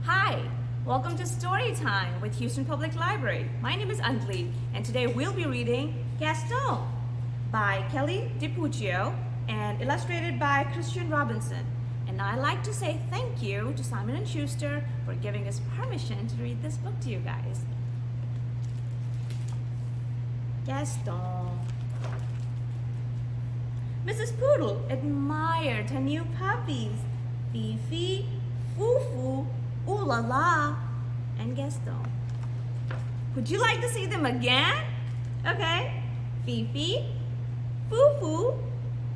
Hi, welcome to Storytime with Houston Public Library. My name is Andleeb, and today we'll be reading Gaston by Kelly DiPucchio and illustrated by Christian Robinson. And I'd like to say thank you to Simon & Schuster for giving us permission to read this book to you guys. Gaston. Mrs. Poodle admired her new puppies, Fifi, Fufu, Ooh La La, and Gaston. Would you like to see them again? Okay. Fifi, Fufu,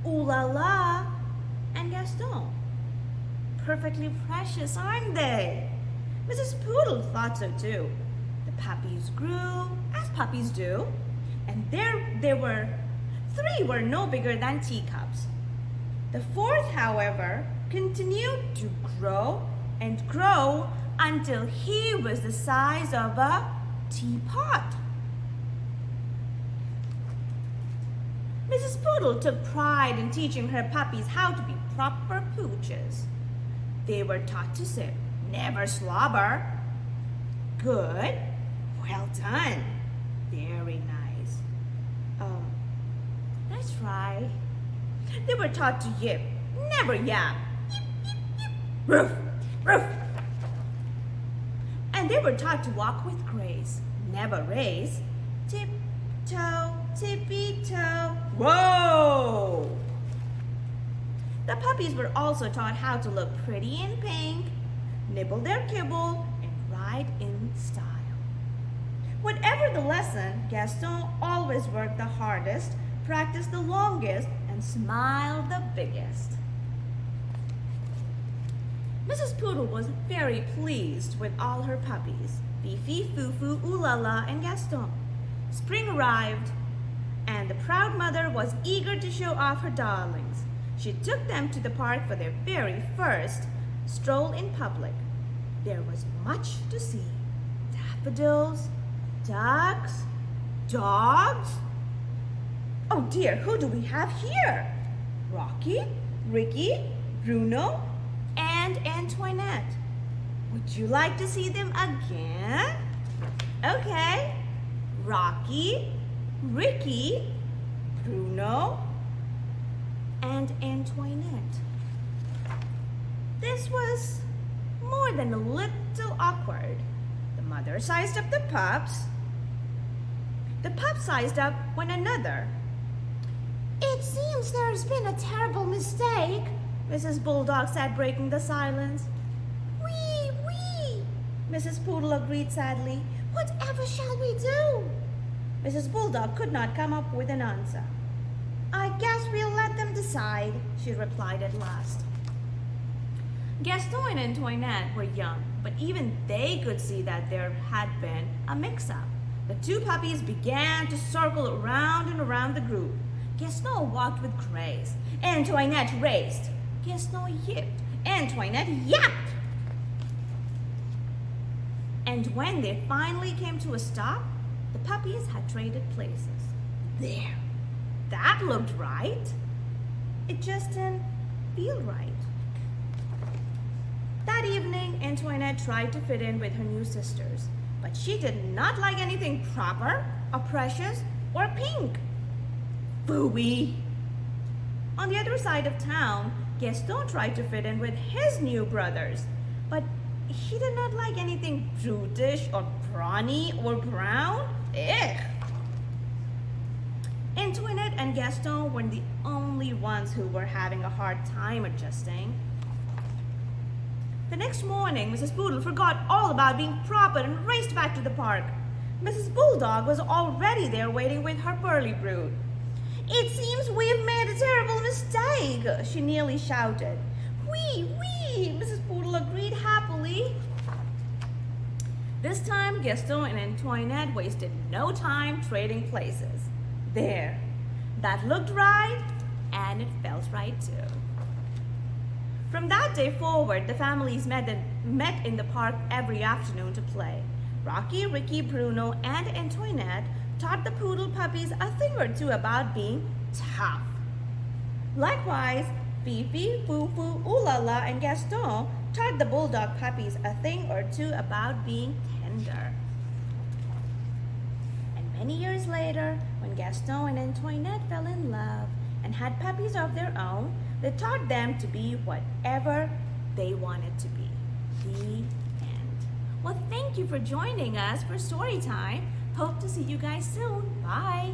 Ooh La La, and Gaston. Perfectly precious, aren't they? Mrs. Poodle thought so too. The puppies grew, as puppies do, and three were no bigger than teacups. The fourth, however, continued to grow and grow until he was the size of a teapot. Mrs. Poodle took pride in teaching her puppies how to be proper pooches. They were taught to say, "Never slobber." "Good. Well done. Very nice. Let's try." They were taught to yip. "Never yap. Yip, yip, yip. Roof, roof." And they were taught to walk with grace. Never race. Tip-toe, tippy-toe. Whoa! The puppies were also taught how to look pretty in pink, nibble their kibble, and ride in style. Whatever the lesson, Gaston always worked the hardest, practiced the longest, and smiled the biggest. Mrs. Poodle was very pleased with all her puppies, Fifi, Fufu, Ooh La La, and Gaston. Spring arrived, and the proud mother was eager to show off her darlings. She took them to the park for their very first stroll in public. There was much to see. Daffodils, ducks, dogs. Oh dear, who do we have here? Rocky, Ricky, Bruno, and Antoinette. Would you like to see them again? Okay. Rocky, Ricky, Bruno, and Antoinette. This was more than a little awkward. The mother sized up the pups. The pups sized up one another. "It seems there's been a terrible mistake," Mrs. Bulldog said, breaking the silence. "Wee, wee," Mrs. Poodle agreed sadly. "Whatever shall we do?" Mrs. Bulldog could not come up with an answer. "I guess we'll let them decide," she replied at last. Gaston and Antoinette were young, but even they could see that there had been a mix-up. The two puppies began to circle around and around the group. Gaston walked with grace. Antoinette raced. Gaston yipped. Antoinette yapped. And when they finally came to a stop, the puppies had traded places. There. That looked right. It just didn't feel right. That evening, Antoinette tried to fit in with her new sisters, but she did not like anything proper or precious or pink. Phooey. On the other side of town, Gaston tried to fit in with his new brothers, but he did not like anything brutish or brawny or brown. Ugh. Antoinette and Gaston were the only ones who were having a hard time adjusting. The next morning, Mrs. Poodle forgot all about being proper and raced back to the park. Mrs. Bulldog was already there waiting with her burly brood. "It seems we've made a terrible mistake," she nearly shouted. "Wee, wee," Mrs. Poodle agreed happily. This time, Gaston and Antoinette wasted no time trading places. There. That looked right, and it felt right too. From that day forward, the families met in the park every afternoon to play. Rocky, Ricky, Bruno, and Antoinette taught the poodle puppies a thing or two about being tough. Likewise, Fifi, Fufu, Ooh La Lala and Gaston taught the bulldog puppies a thing or two about being tender. And many years later, when Gaston and Antoinette fell in love and had puppies of their own, they taught them to be whatever they wanted to be. The end. Well, thank you for joining us for Storytime. Hope to see you guys soon. Bye.